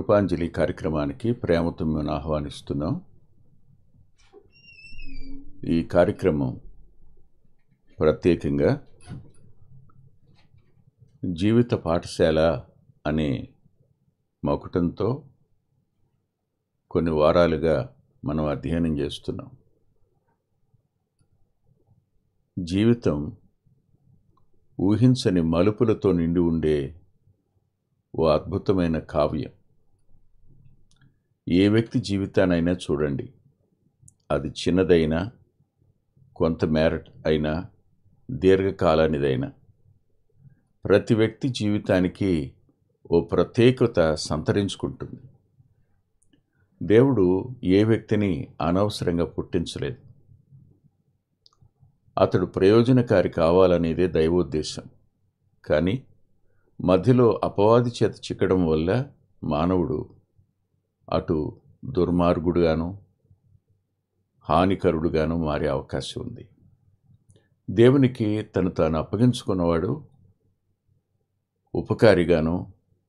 కృపాంజలి కార్యక్రమానికి ప్రేమతో మేము ఆహ్వానిస్తున్నాం. ఈ కార్యక్రమం ప్రత్యేకంగా జీవిత పాఠశాల అనే మకుటంతో కొన్ని వారాలుగా మనం అధ్యయనం చేస్తున్నాం. జీవితం ఊహించని మలుపులతో నిండి ఉండే ఓ అద్భుతమైన కావ్యం. ఏ వ్యక్తి జీవితానైనా చూడండి, అది చిన్నదైనా, కొంతమేర అయినా, దీర్ఘకాలానిదైనా, ప్రతి వ్యక్తి జీవితానికి ఓ ప్రత్యేకత సంతరించుకుంటుంది. దేవుడు ఏ వ్యక్తిని అనవసరంగా పుట్టించలేదు. అతడు ప్రయోజనకారి కావాలనేదే దైవోద్దేశం. కానీ మధ్యలో అపవాది చేత చిక్కడం వల్ల మానవుడు అటు దుర్మార్గుడుగాను హానికరుడుగాను మారే అవకాశం ఉంది. దేవునికి తను తాను అప్పగించుకున్నవాడు ఉపకారిగాను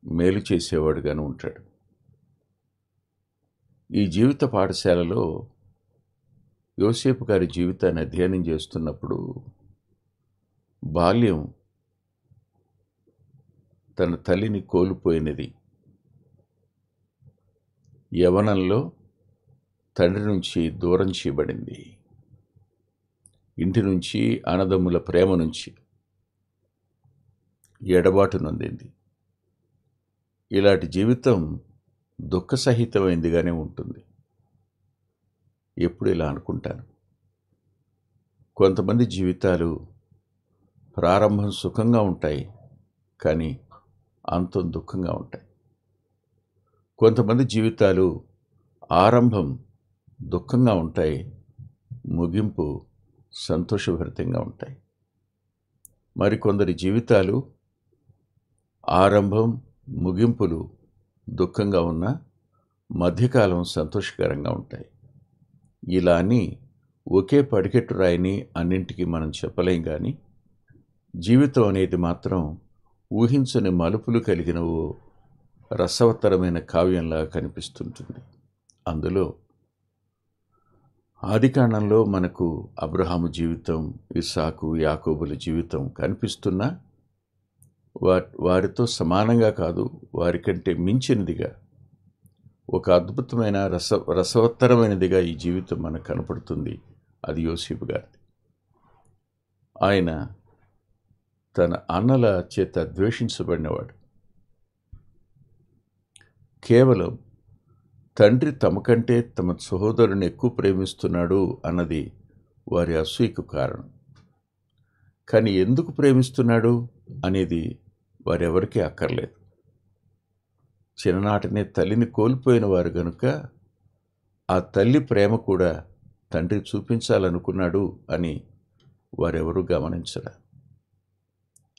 మేలు చేసేవాడుగాను ఉంటాడు. ఈ జీవిత పాఠశాలలో యోసేపు గారి జీవితాన్ని అధ్యయనం చేస్తున్నప్పుడు బాల్యం తన తల్లిని కోల్పోయినది, యవ్వనంలో తండ్రి నుంచి దూరం చేయబడింది, ఇంటి నుంచి అన్నదమ్ముల ప్రేమ నుంచి ఎడబాటు నొందింది. ఇలాంటి జీవితం దుఃఖసహితమైందిగానే ఉంటుంది. ఎప్పుడు ఇలా అనుకుంటాను, కొంతమంది జీవితాలు ప్రారంభం సుఖంగా ఉంటాయి, కానీ అంతం దుఃఖంగా ఉంటాయి. కొంతమంది జీవితాలు ఆరంభం దుఃఖంగా ఉంటాయి, ముగింపు సంతోషభరితంగా ఉంటాయి. మరికొందరి జీవితాలు ఆరంభం ముగింపులు దుఃఖంగా ఉన్న మధ్యకాలం సంతోషకరంగా ఉంటాయి. ఇలా అని ఒకే పడికెట్టు రాయిని అన్నింటికీ మనం చెప్పలేం, కానీ జీవితం అనేది మాత్రం ఊహించని మలుపులు కలిగిన ఓ రసవత్తరమైన కావ్యంలా కనిపిస్తుంటుంది. అందులో ఆదికాండంలో మనకు అబ్రహాము జీవితం, ఇస్సాకు, యాకోబుల జీవితం కనిపిస్తున్నా వారితో సమానంగా కాదు, వారికంటే మించినదిగా ఒక అద్భుతమైన రసవత్తరమైనదిగా ఈ జీవితం మనకు కనపడుతుంది. అది యోసేపు గారిది. ఆయన తన అన్నల చేత ద్వేషించబడినవాడు. కేవలం తండ్రి తమ కంటే తమ సహోదరుని ఎక్కువ ప్రేమిస్తున్నాడు అన్నది వారి అసూయకు కారణం. కానీ ఎందుకు ప్రేమిస్తున్నాడు అనేది వారెవరికీ అక్కర్లేదు. చిన్ననాటనే తల్లిని కోల్పోయిన వారు గనుక ఆ తల్లి ప్రేమ కూడా తండ్రి చూపించాలనుకున్నాడు అని వారెవరూ గమనించరా.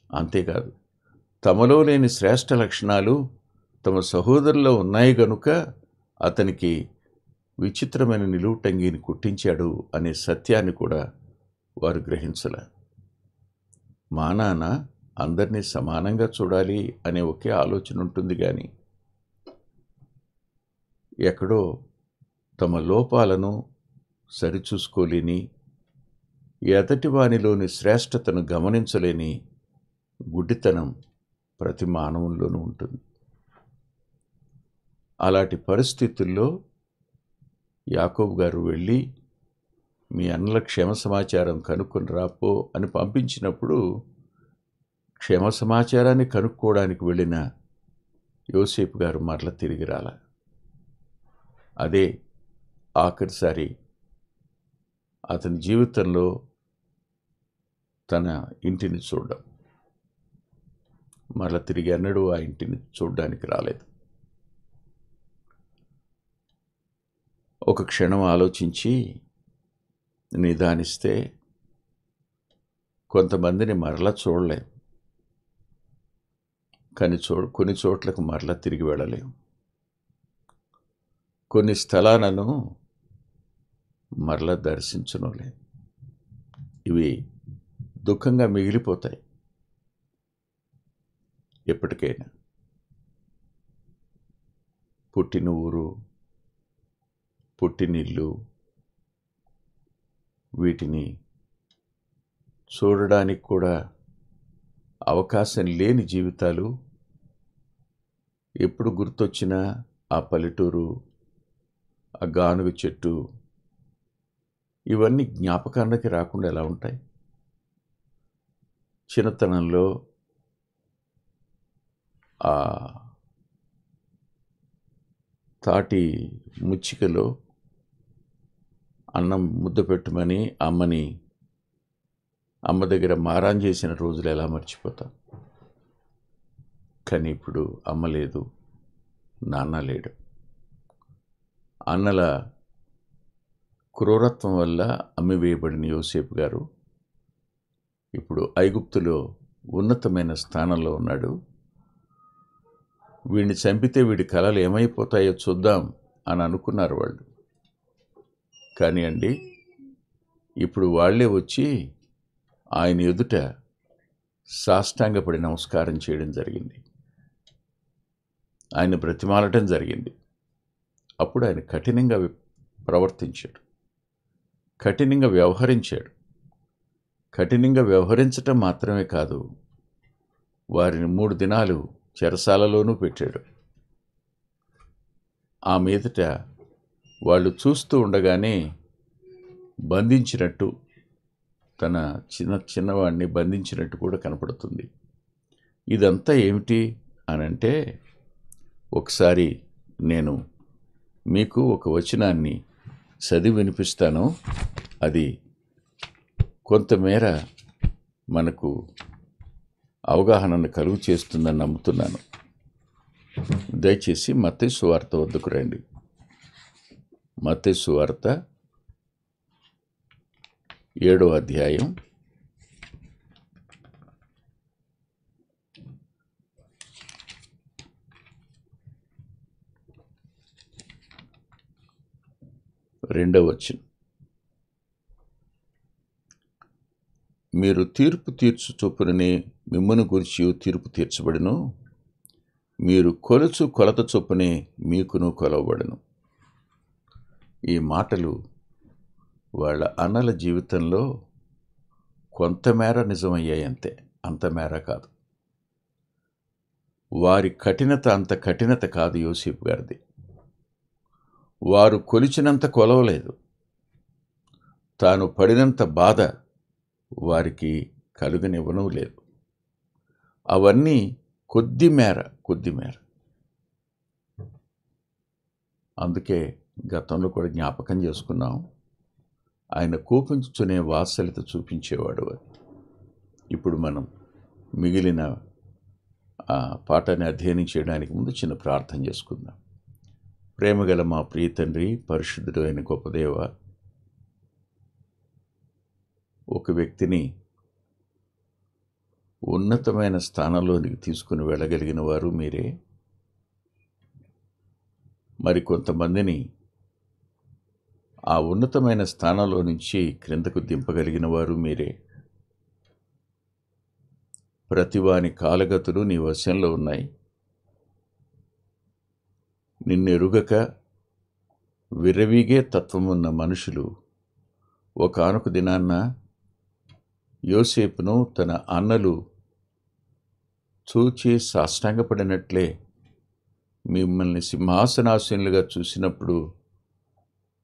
అంతేకాదు, తమలో లేని శ్రేష్ఠ లక్షణాలు తమ సహోదరులో ఉన్నాయి గనుక అతనికి విచిత్రమైన నిలువుటంగిని కుట్టించాడు అనే సత్యాన్ని కూడా వారు గ్రహించలే. మా నాన్న అందరినీ సమానంగా చూడాలి అనే ఒకే ఆలోచన ఉంటుంది, కానీ ఎక్కడో తమ లోపాలను సరిచూసుకోలేని, ఎదటి వానిలోని శ్రేష్టతను గమనించలేని గుడ్డితనం ప్రతి మానవుల్లోనూ ఉంటుంది. అలాంటి పరిస్థితుల్లో యాకోబు గారు వెళ్ళి మీ అన్నల క్షేమ సమాచారం కనుక్కొని రాపో అని పంపించినప్పుడు క్షేమ సమాచారాన్ని కనుక్కోవడానికి వెళ్ళిన యోసేపు గారు మరల తిరిగి రాల. అదే ఆఖరిసారి అతని జీవితంలో తన ఇంటిని చూడడం. మరల తిరిగి అన్నడు ఆ ఇంటిని చూడడానికి రాలేదు. ఒక క్షణం ఆలోచించి నిదానిస్తే కొంతమందిని మరలా చూడలేం, కానీ కొన్ని చోట్లకు మరలా తిరిగి వెళ్ళలేం. కొన్ని స్థలాలను మరలా దర్శించనులే. ఇవి దుఃఖంగా మిగిలిపోతాయి ఎప్పటికైనా. పుట్టిన ఊరు, పుట్టినిల్లు, వీటిని చూడడానికి కూడా అవకాశం లేని జీవితాలు ఎప్పుడు గుర్తొచ్చినా ఆ పల్లెటూరు, ఆ గానుగ చెట్టు, ఇవన్నీ జ్ఞాపకానికి రాకుండా ఎలా ఉంటాయి? చిన్నతనంలో ఆ తాటి ముచ్చికలో అన్నం ముద్ద పెట్టమని అమ్మ దగ్గర మారాన్ చేసిన రోజులు ఎలా మర్చిపోతాం? కానీ ఇప్పుడు అమ్మ లేదు, నాన్న లేడు. అన్నల క్రూరత్వం వల్ల అమ్మివేయబడిన యోసేపు గారు ఇప్పుడు ఐగుప్తులో ఉన్నతమైన స్థానంలో ఉన్నాడు. వీడిని చంపితే వీడి కలలు ఏమైపోతాయో చూద్దాం అని అనుకున్నారు వాళ్ళు. కానీ అండి, ఇప్పుడు వాళ్ళే వచ్చి ఆయన ఎదుట సాష్టాంగపడి నమస్కారం చేయడం జరిగింది. ఆయన బ్రతిమాలటం జరిగింది. అప్పుడు ఆయన కఠినంగా ప్రవర్తించాడు, కఠినంగా వ్యవహరించాడు. కఠినంగా వ్యవహరించటం మాత్రమే కాదు, వారిని 3 దినాలు చెరసాలలోనూ పెట్టాడు. ఆ మీదట వాళ్ళు చూస్తూ ఉండగానే బంధించినట్టు, తన చిన్నవాడిని బంధించినట్టు కూడా కనపడుతుంది. ఇదంతా ఏమిటి అనంటే, ఒకసారి నేను మీకు ఒక వచనాన్ని చదివి వినిపిస్తాను. అది కొంతమేర మనకు అవగాహనను కలుగు చేస్తుందని నమ్ముతున్నాను. దయచేసి మత్తయి సువార్త వద్దకు రండి. మత్తయి సువార్త 7వ అధ్యాయం 2వ వచనం. మీరు తీర్పు తీర్చు చొప్పుననే మిమ్మును గూర్చి తీర్పు తీర్చబడును, మీరు కొలుచు కొలత చొప్పునే మీకును కొలవబడును. ఈ మాటలు వాళ్ళ అన్నల జీవితంలో కొంతమేర నిజమయ్యాయంతే, అంతమేర కాదు. వారి కఠినత అంత కఠినత కాదు యోసేపు గారిది. వారు కొలిచినంత కొలవలేదు. తాను పడినంత బాధ వారికి కలుగనివ్వనూ లేదు. అవన్నీ కొద్ది మేర. అందుకే గతంలో కూడా జ్ఞాపకం చేసుకున్నాం, ఆయన కోపించుకునే వాత్సల్యత చూపించేవాడు. ఇప్పుడు మనం మిగిలిన పాఠాన్ని అధ్యయనం చేయడానికి ముందు చిన్న ప్రార్థన చేసుకుందాం. ప్రేమగల మా ప్రియ తండ్రి, పరిశుద్ధుడు అయిన గొప్ప దేవ, ఒక వ్యక్తిని ఉన్నతమైన స్థానంలోనికి తీసుకుని వెళ్ళగలిగిన వారు మీరే. మరి కొంతమందిని ఆ ఉన్నతమైన స్థానంలో నుంచి క్రిందకు దింపగలిగిన వారు మీరే. ప్రతివాని కాలగతులు నీ వశంలో ఉన్నాయి. నిన్నెరుగక విర్రవీగే తత్వమున్న మనుషులు ఒకానొక దినాన్న యోసేపును తన అన్నలు చూచి సాష్టాంగపడినట్లే మిమ్మల్ని సింహాసనాసీనులుగా చూసినప్పుడు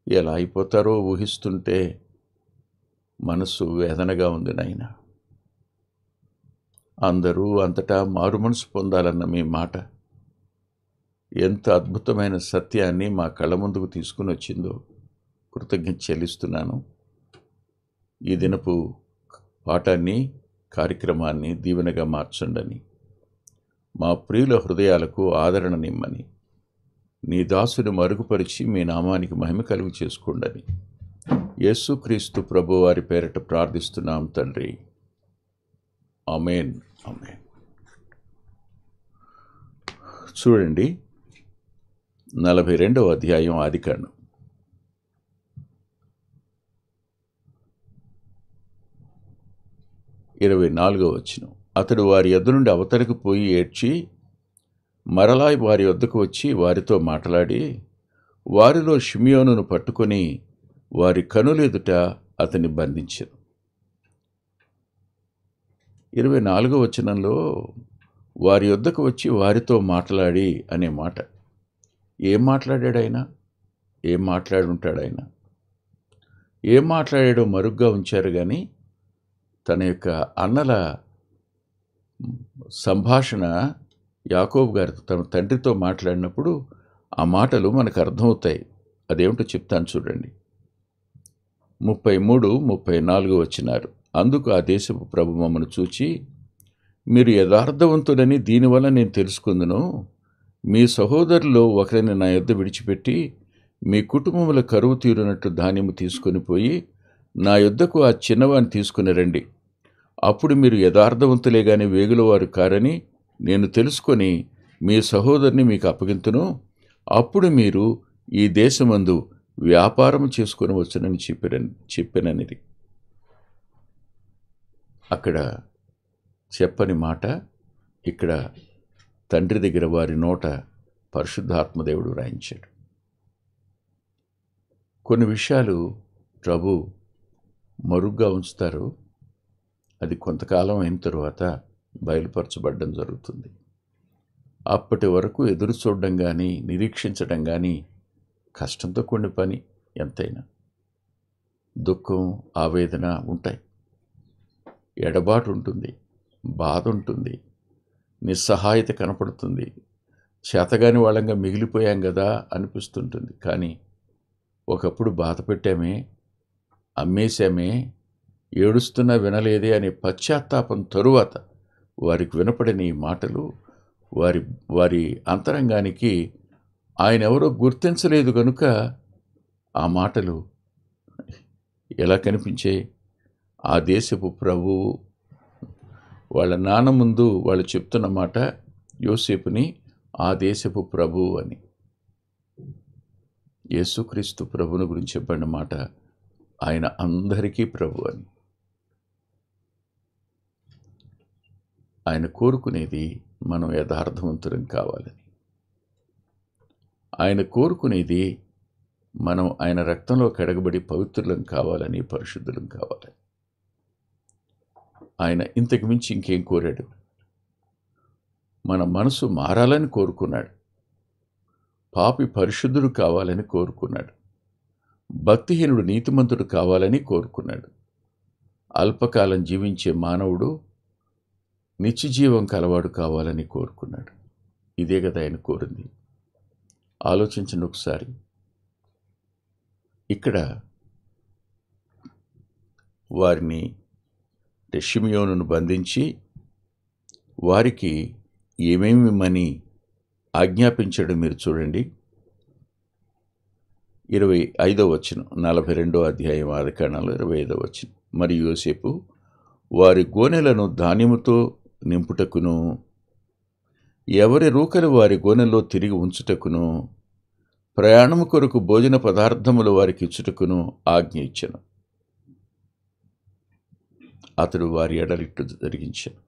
ఎలా అయిపోతారో ఊహిస్తుంటే మనసు వేదనగా ఉంది నాయన. అందరూ అంతటా మారు మనసు పొందాలన్న మీ మాట ఎంత అద్భుతమైన సత్యాన్ని మా కళ్ళ ముందుకు తీసుకుని వచ్చిందో కృతజ్ఞత చెల్లిస్తున్నాను. ఈ దినపు పాఠాన్ని, కార్యక్రమాన్ని దీవెనగా మార్చండని, మా ప్రియుల హృదయాలకు ఆదరణ నిమ్మని, నీ దాసుని మరుగుపరిచి మీ నామానికి మహిమ కలుగు చేసుకోండని యేసుక్రీస్తు ప్రభు వారి పేరట ప్రార్థిస్తున్నాం తండ్రి. ఆమేన్. ఆమేన్. చూడండి, 42వ అధ్యాయం ఆదికాండం. ఇరవై 24వ వచనం. అతడు వారి యొద్ద నుండి అవతలకు పోయి ఏడ్చి మరలా వారి వద్దకు వచ్చి వారితో మాట్లాడి వారిలో షిమియోనును పట్టుకొని వారి కనులెదుట అతన్ని బంధించెను. 24వ వచనంలో వారి వద్దకు వచ్చి వారితో మాట్లాడి అనే మాట. ఏం మాట్లాడాడు ఆయన? ఏం మాట్లాడుంటాడు ఆయన? ఏం మాట్లాడాడో మరుగ్గా ఉంచారు, కానీ తన యొక్క అన్నల సంభాషణ యాకోబు గారు తన తండ్రితో మాట్లాడినప్పుడు ఆ మాటలు మనకు అర్థమవుతాయి. అదేమిటో చెప్తాను చూడండి. 33, 34 వచనాలు. అందుకు ఆ దేశపు ప్రభు మమ్మను చూచి, మీరు యథార్థవంతుడని దీనివల్ల నేను తెలుసుకుందును. మీ సహోదరులో ఒకరిని నా యొద్ద విడిచిపెట్టి మీ కుటుంబముల కరువు తీరునట్టు ధాన్యము తీసుకొని పోయి నా యొద్దకు ఆ చిన్నవాన్ని తీసుకుని రండి. అప్పుడు మీరు యథార్థవంతులే గాని వేగులవారు కారని నేను తెలుసుకొని మీ సహోదరుని మీకు అప్పగింతును. అప్పుడు మీరు ఈ దేశమందు వ్యాపారం చేసుకొని వచ్చునని చెప్పిననిది. అక్కడ చెప్పని మాట ఇక్కడ తండ్రి దగ్గర వారి నోట పరిశుద్ధాత్మదేవుడు రాయించాడు. కొన్ని విషయాలు ప్రభు మరుగ్గా ఉంచుతారు. అది కొంతకాలం అయిన తరువాత బయలుపరచబడడం జరుగుతుంది. అప్పటి వరకు ఎదురు చూడడం కానీ నిరీక్షించడం కానీ కష్టంతో కూడిన పని. ఎంతైనా దుఃఖం, ఆవేదన ఉంటాయి, ఎడబాటు ఉంటుంది, బాధ ఉంటుంది, నిస్సహాయత కనపడుతుంది, చేతగాని వాళ్ళంగా మిగిలిపోయాం కదా అనిపిస్తుంటుంది. కానీ ఒకప్పుడు బాధ పెట్టామే, అమ్మేశామే, ఏడుస్తున్నా వినలేదే అనే పశ్చాత్తాపం తరువాత వారికి వినపడిన ఈ మాటలు వారి అంతరంగానికి ఆయన ఎవరో గుర్తించలేదు కనుక ఆ మాటలు ఎలా కనిపించే? ఆ దేశపు ప్రభువు వాళ్ళ నాన్న ముందు వాళ్ళు చెప్తున్న మాట యోసేపుని ఆ దేశపు ప్రభువు అని. యేసుక్రీస్తు ప్రభుని గురించి చెప్పిన మాట ఆయన అందరికీ ప్రభు అని. ఆయన కోరుకునేది మనం యథార్థవంతులం కావాలని. ఆయన కోరుకునేది మనం ఆయన రక్తంలో కడగబడి పవిత్రులం కావాలని, పరిశుద్ధులం కావాలని. ఆయన ఇంతకు మించి ఇంకేం కోరాడు? మన మనసు మారాలని కోరుకున్నాడు. పాపి పరిశుద్ధుడు కావాలని కోరుకున్నాడు. భక్తిహీనుడు నీతిమంతుడు కావాలని కోరుకున్నాడు. అల్పకాలం జీవించే మానవుడు నిత్యజీవం కలవాడు కావాలని కోరుకున్నాడు. ఇదే కదా ఆయన కోరింది. ఆలోచించండి ఒకసారి. ఇక్కడ వారిని షిమియోనును బంధించి వారికి ఏమేమి ఇమ్మని ఆజ్ఞాపించడం మీరు చూడండి. 25వ వచనం, 42వ అధ్యాయం ఆదికాండంలో 25వ వచనం. మరియు యోసేపు వారి గోనెలను ధాన్యముతో నింపుటకును ఎవరి రూకలు వారి గోనెల్లో తిరిగి ఉంచుటకును ప్రయాణము కొరకు భోజన పదార్థములు వారికి ఇచ్చుటకును ఆజ్ఞ ఇచ్చెను. అతడు వారి ఎడలిట్టు జరిగించాను.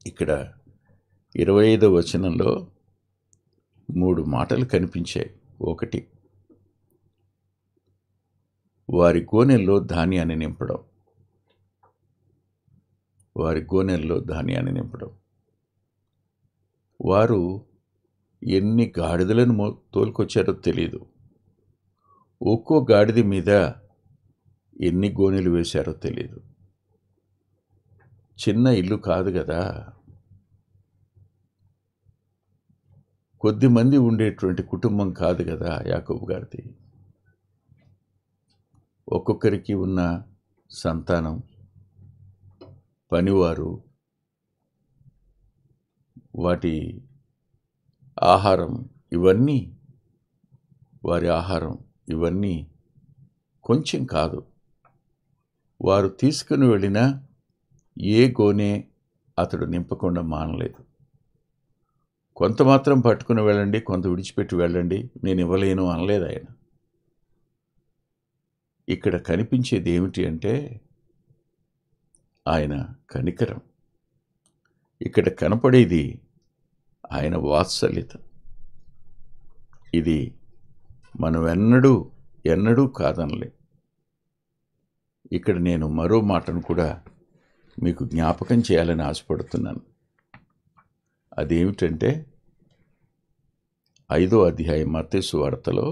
ఇక్కడ 25వ వచనంలో 3 మాటలు కనిపించాయి. ఒకటి, వారి గోనెల్లో ధాన్యాన్ని నింపడం. వారి గోనెల్లో ధాన్యాన్ని నింపడం. వారు ఎన్ని గాడిదలను తోలుకొచ్చారో తెలియదు. ఒక్కో గాడిద మీద ఎన్ని గోనెలు వేశారో తెలియదు. చిన్న ఇల్లు కాదు కదా, కొద్దిమంది ఉండేటువంటి కుటుంబం కాదు కదా యాకోబు గారిది. ఒక్కొక్కరికి ఉన్న సంతానం, పనివారు, వాటి ఆహారం, ఇవన్నీ వారి ఆహారం ఇవన్నీ కొంచెం కాదు. వారు తీసుకుని వెళ్ళిన ఏ గోనె అతడు నింపకుండా మానలేదు. కొంత మాత్రం పట్టుకుని వెళ్ళండి, కొంత విడిచిపెట్టి వెళ్ళండి, నేను ఇవ్వలేను అనలేదు ఆయన. ఇక్కడ కనిపించేది ఏమిటి అంటే ఆయన కనికరం. ఇక్కడ కనపడేది ఆయన వాత్సల్యత. ఇది మనం ఎన్నడూ కాదనలే. ఇక్కడ నేను మరో మాటను కూడా మీకు జ్ఞాపకం చేయాలని ఆశపడుతున్నాను. అదేమిటంటే 5వ అధ్యాయం మత్తయి సువార్తలో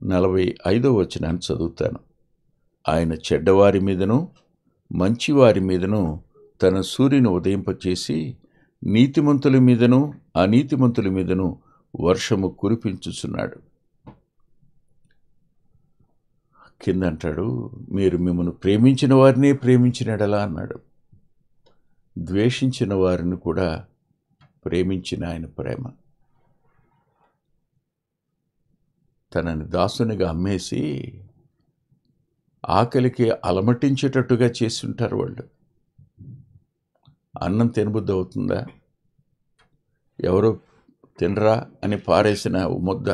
45వ వచనాన్ని చదువుతాను. ఆయన చెడ్డవారి మీదను మంచివారి మీదను తన సూర్యుని ఉదయింపచేసి నీతిమంతుల మీదను అనీతిమంతుల మీదను వర్షము కురిపించుచున్నాడు. కింద అంటాడు, మీరు మిమ్మల్ని ప్రేమించిన వారినే ప్రేమించినడలా అన్నాడు. ద్వేషించిన వారిని కూడా ప్రేమించిన ఆయన ప్రేమ. తనని దాసునిగా అమ్మేసి ఆకలికి అలమటించేటట్టుగా చేసి ఉంటారు వాళ్ళు. అన్నం తినబుద్ధి అవుతుందా? ఎవరో తినరా అని పారేసిన ముద్ద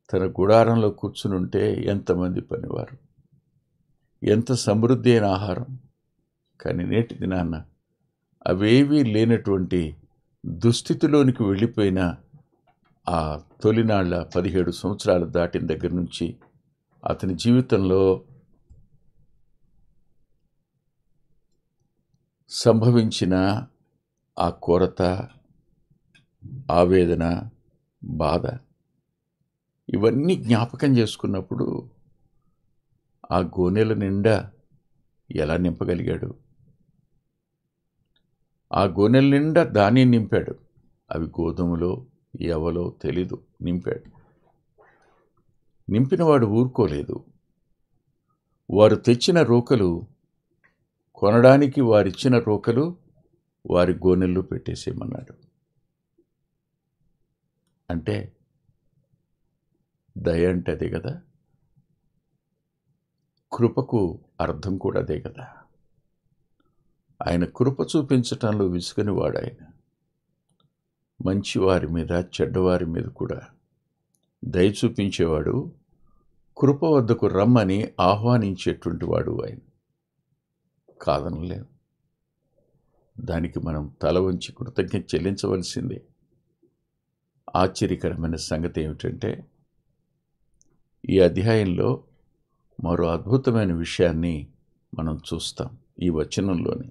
తన గుడారంలో కూర్చుని ఉంటే ఎంతమంది పనివారు, ఎంత సమృద్ధి అయిన ఆహారం. కానీ నేటి దినాన్న అవేవీ లేనటువంటి దుస్థితిలోనికి వెళ్ళిపోయిన ఆ తొలినాళ్ల 17 సంవత్సరాలు దాటిన దగ్గర నుంచి అతని జీవితంలో సంభవించిన ఆ కొరత, ఆవేదన, బాధ ఇవన్నీ జ్ఞాపకం చేసుకున్నప్పుడు ఆ గోనెల నిండా ఎలా నింపగలిగాడు? ఆ గోనెల నిండా ధాన్యం నింపాడు. అవి గోధుమలో ఎవలో తెలీదు, నింపాడు. నింపినవాడు ఊరుకోలేదు. వారు తెచ్చిన రోకలు కొనడానికి వారిచ్చిన రోకలు వారి గోనెల్లో పెట్టేసేయమన్నాడు. అంటే దయ అంటే అదే కదా, కృపకు అర్థం కూడా అదే కదా. ఆయన కృప చూపించటంలో విసుగని వాడు ఆయన. మంచివారి మీద చెడ్డవారి మీద కూడా దయ చూపించేవాడు, కృప వద్దకు రమ్మని ఆహ్వానించేటువంటి వాడు ఆయన. కాదనలేం. దానికి మనం తల వంచి కృతజ్ఞత చెల్లించవలసిందే. ఆశ్చర్యకరమైన సంగతి ఏమిటంటే ఈ అధ్యాయంలో మరో అద్భుతమైన విషయాన్ని మనం చూస్తాం ఈ వచనంలోని.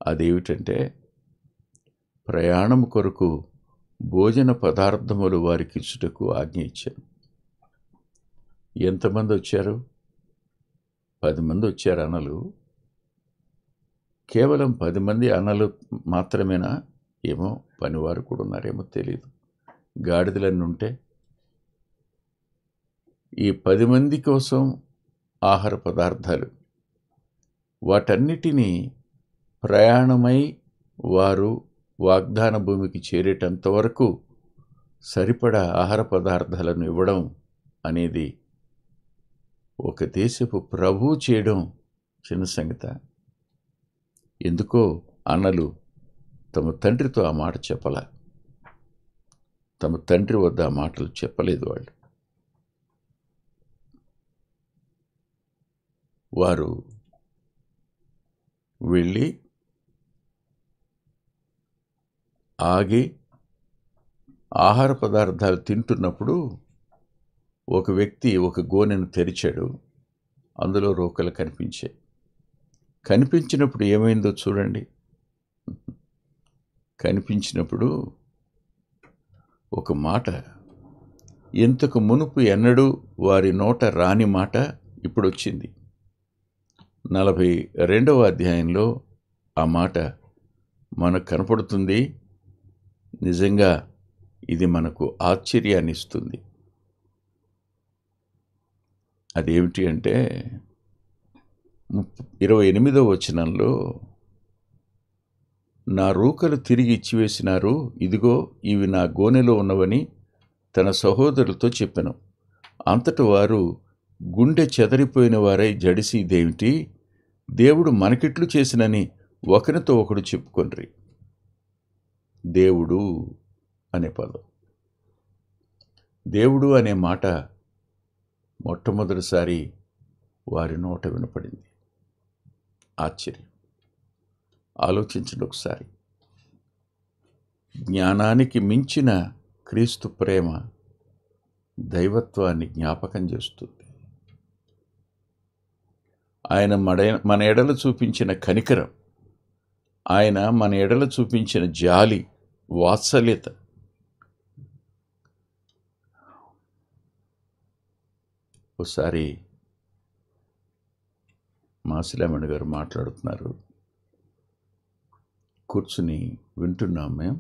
అదేమిటంటే ప్రయాణం కొరకు భోజన పదార్థములు వారికి ఇచ్చుటకు ఆజ్ఞ ఇచ్చాను. ఎంతమంది వచ్చారు? 10 మంది వచ్చారు అనలు. కేవలం 10 మంది అనలు మాత్రమేనా? ఏమో పనివారు కూడా ఉన్నారేమో తెలియదు. గాడిదలన్నీ ఉంటే ఈ 10 మంది కోసం ఆహార పదార్థాలు, వాటన్నిటినీ ప్రయాణమై వారు వాగ్దాన భూమికి చేరేటంత వరకు సరిపడా ఆహార పదార్థాలను ఇవ్వడం అనేది ఒక దేశపు ప్రభువు చేయడం చిన్న సంగత? ఎందుకో అన్నలు తమ తండ్రితో ఆ మాట చెప్పలా. తమ తండ్రి వద్ద ఆ మాటలు చెప్పలేదు వాళ్ళు. వారు వెళ్ళి ఆగి ఆహార పదార్థాలు తింటున్నప్పుడు ఒక వ్యక్తి ఒక గోనెను తెరిచాడు. అందులో రోకలు కనిపించాయి. కనిపించినప్పుడు ఏమైందో చూడండి. కనిపించినప్పుడు ఒక మాట, ఇంతకు మునుపు ఎన్నడూ వారి నోట రాని మాట ఇప్పుడు వచ్చింది. 42వ అధ్యాయంలో ఆ మాట మనకు కనపడుతుంది. నిజంగా ఇది మనకు ఆశ్చర్యాన్ని ఇస్తుంది. అదేమిటి అంటే 28వ వచనంలో, నా రూకలు తిరిగి ఇచ్చివేసినారు, ఇదిగో ఇవి నా గోనెలో ఉన్నవని తన సహోదరులతో చెప్పెను. అంతటి వారు గుండె చెదరిపోయిన వారై జడిసి, ఇదేమిటి, దేవుడు మనకిట్లు చేసినని ఒకరితో ఒకడు చెప్పుకొండ్రి. దేవుడు అనే పదం, దేవుడు అనే మాట మొట్టమొదటిసారి వారి నోట వినపడింది. ఆశ్చర్యం. ఆలోచించండి ఒకసారి. జ్ఞానానికి మించిన క్రీస్తు ప్రేమ దైవత్వాన్ని జ్ఞాపకం చేస్తుంది. ఆయన మన ఎడల చూపించిన కనికరం, ఆయన మన ఎడల చూపించిన జాలి, వాత్సల్యత, ఒకసారి మాసిలామణి గారు మాట్లాడుతున్నారు, కూర్చుని వింటున్నాం మేము.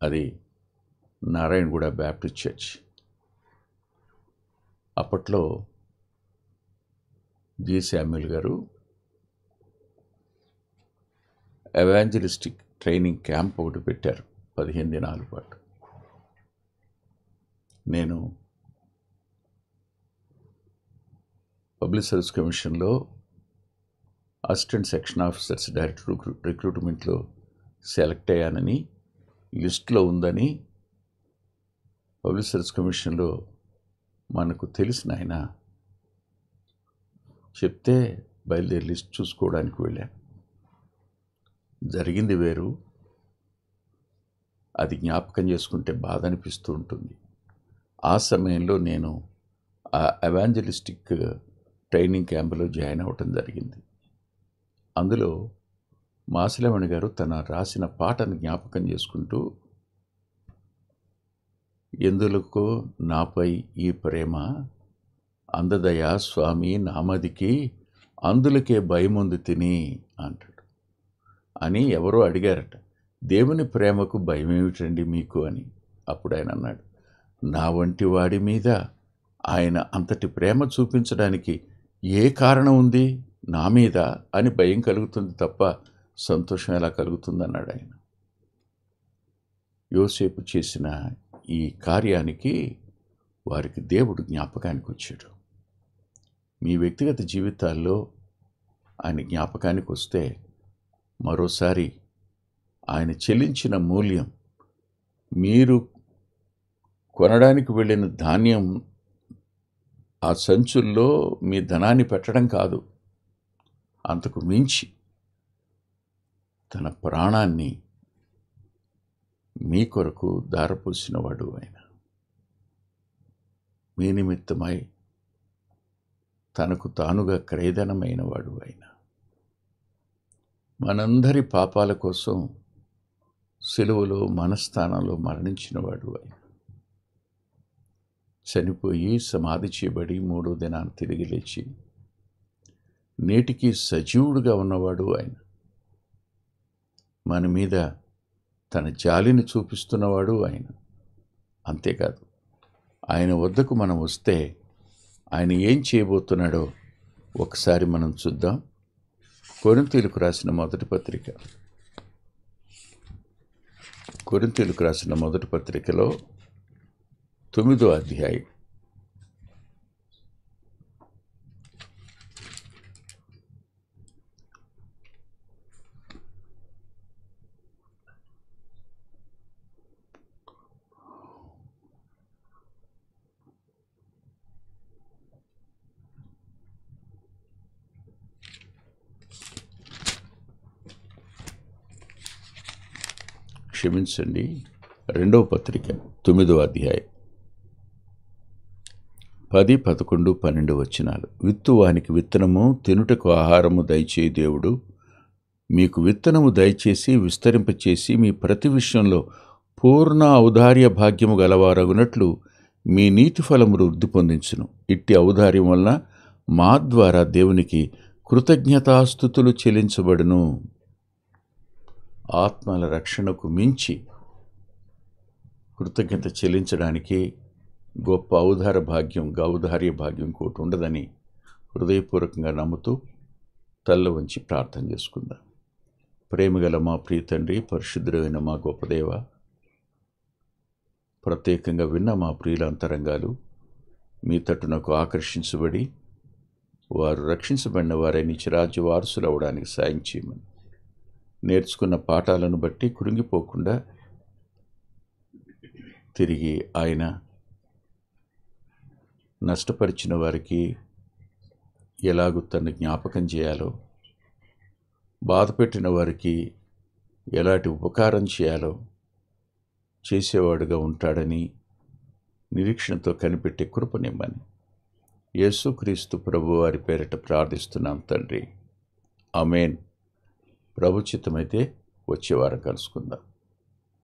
అది నారాయణగూడ బ్యాప్టిస్ట్ చర్చ్. అప్పట్లో జి శామ్యుల్ గారు ఎవాంజలిస్టిక్ ట్రైనింగ్ క్యాంప్ ఒకటి పెట్టారు 15 దినాల పాటు. నేను పబ్లిక్ సర్వీస్ కమిషన్లో అసిస్టెంట్ సెక్షన్ ఆఫీసర్స్ డైరెక్టర్ రిక్రూట్మెంట్లో సెలెక్ట్ అయ్యానని, లిస్ట్లో ఉందని పబ్లిక్ సర్వీస్ కమిషన్లో మనకు తెలిసిన ఆయన చెప్తే బయలుదేరి లిస్ట్ చూసుకోవడానికి వెళ్ళాను. జరిగింది వేరు, అది జ్ఞాపకం చేసుకుంటే బాధ అనిపిస్తూ ఉంటుంది. ఆ సమయంలో నేను ఆ ఎవాంజలిస్టిక్ ట్రైనింగ్ క్యాంపులో జాయిన్ అవ్వటం జరిగింది. అందులో మాసిలామణి గారు తన రాసిన పాటను జ్ఞాపకం చేసుకుంటూ, ఎందులకు నాపై ఈ ప్రేమ అందదయా స్వామి నామదికి అందులకే భయముందు తిని అంటాడు. అని ఎవరో అడిగారట, దేవుని ప్రేమకు భయం ఏమిటండి మీకు అని. అప్పుడు ఆయన అన్నాడు, నా వంటి వాడి మీద ఆయన అంతటి ప్రేమ చూపించడానికి ఏ కారణం ఉంది నా మీద అని భయం కలుగుతుంది తప్ప సంతోషం ఎలా కలుగుతుంది అన్నాడు ఆయన. యోసేపు చేసిన ఈ కార్యానికి వారికి దేవుడు జ్ఞాపకానికి వచ్చాడు. మీ వ్యక్తిగత జీవితాల్లో ఆయన జ్ఞాపకానికి వస్తే మరోసారి ఆయన చెల్లించిన మూల్యం, మీరు కొనడానికి వెళ్ళిన ధాన్యం ఆ సంచుల్లో మీ ధనాన్ని పెట్టడం కాదు, అంతకు మించి తన ప్రాణాన్ని మీ కొరకు దారపోసినవాడు ఆయన. మీ నిమిత్తమై తనకు తానుగా క్రయధనమైన వాడు ఆయన. మనందరి పాపాల కోసం సిలువలో మనస్థానంలో మరణించినవాడు ఆయన. చనిపోయి సమాధి చేయబడి 3వ దినాన తిరిగి లేచి నేటికి సజీవుడుగా ఉన్నవాడు ఆయన. మన మీద తన జాలిని చూపిస్తున్నవాడు ఆయన. అంతేకాదు, ఆయన వద్దకు మనం వస్తే ఆయన ఏం చేయబోతున్నాడో ఒకసారి మనం చూద్దాం. కొరింథీయులకు రాసిన మొదటి పత్రికలో 9వ అధ్యాయం క్షమించండి 2వ పత్రిక 9వ అధ్యాయం 10, 11, 12 వచనాలు. విత్తువానికి విత్తనము, తినుటకు ఆహారము దయచేయి దేవుడు మీకు విత్తనము దయచేసి విస్తరింపచేసి మీ ప్రతి విషయంలో పూర్ణ ఔదార్య భాగ్యము గలవారగునట్లు మీ నీతి ఫలము వృద్ధి పొందించును. ఇట్టి ఔదార్యం వలన మా ద్వారా దేవునికి కృతజ్ఞతాస్తుతులు చెల్లించబడును. ఆత్మల రక్షణకు మించి కృతజ్ఞత చెల్లించడానికి గొప్ప ఔదార్య భాగ్యం ఇంకోటి ఉండదని హృదయపూర్వకంగా నమ్ముతూ తల్ల వంచి ప్రార్థన చేసుకుందాం. ప్రేమగల మా ప్రియ తండ్రి, పరిశుద్ధుడైన మా గొప్ప దేవ, ప్రత్యేకంగా విన్న మా ప్రియుల అంతరంగాలు మీ తట్టునకు ఆకర్షించబడి వారు రక్షించబడిన వారే నిత్యరాజ్య వారసులు అవడానికి సాయం చేయమని, నేర్చుకున్న పాఠాలను బట్టి కృంగిపోకుండా తిరిగి ఆయన నష్టపరిచిన వారికి ఎలాగూ తను జ్ఞాపకం చేయాలో, బాధపెట్టిన వారికి ఎలాంటి ఉపకారం చేయాలో చేసేవాడుగా ఉంటాడని నిరీక్షణతో కనిపెట్టే కృపనిమ్మని యేసుక్రీస్తు ప్రభువారి పేరిట ప్రార్థిస్తున్నాం తండ్రి. ఆమేన్. ప్రభుచిత్తమైతే వచ్చే వారం కలుసుకుందాం.